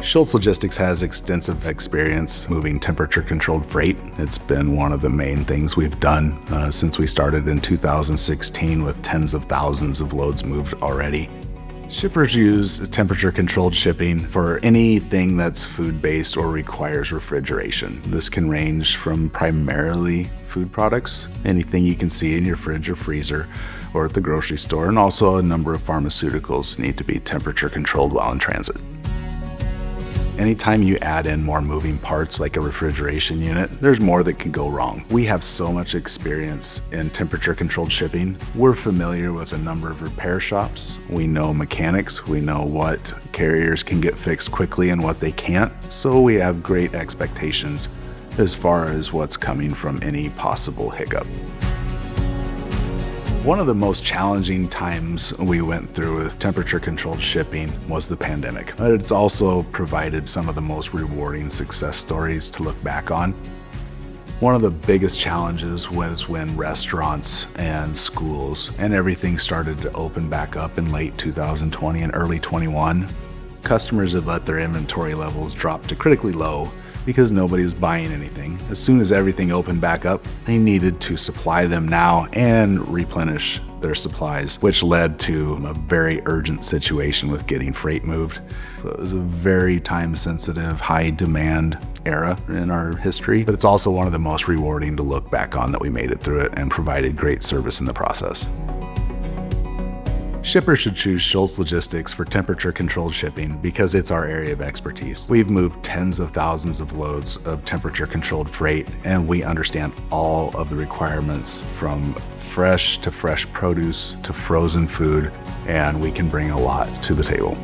Schulz Logistics has extensive experience moving temperature-controlled freight. It's been one of the main things we've done since we started in 2016 with tens of thousands of loads moved already. Shippers use temperature-controlled shipping for anything that's food-based or requires refrigeration. This can range from primarily food products, anything you can see in your fridge or freezer or at the grocery store, and also a number of pharmaceuticals need to be temperature-controlled while in transit. Anytime you add in more moving parts like a refrigeration unit, there's more that can go wrong. We have so much experience in temperature-controlled shipping. We're familiar with a number of repair shops. We know mechanics. We know what carriers can get fixed quickly and what they can't. So we have great expectations as far as what's coming from any possible hiccup. One of the most challenging times we went through with temperature-controlled shipping was the pandemic. But it's also provided some of the most rewarding success stories to look back on. One of the biggest challenges was when restaurants and schools and everything started to open back up in late 2020 and early 21. Customers had let their inventory levels drop to critically low because nobody was buying anything. As soon as everything opened back up, they needed to supply them now and replenish their supplies, which led to a very urgent situation with getting freight moved. So it was a very time-sensitive, high-demand era in our history, but it's also one of the most rewarding to look back on that we made it through it and provided great service in the process. Shippers should choose Schulz Logistics for temperature-controlled shipping because it's our area of expertise. We've moved tens of thousands of loads of temperature-controlled freight, and we understand all of the requirements from fresh to fresh produce to frozen food, and we can bring a lot to the table.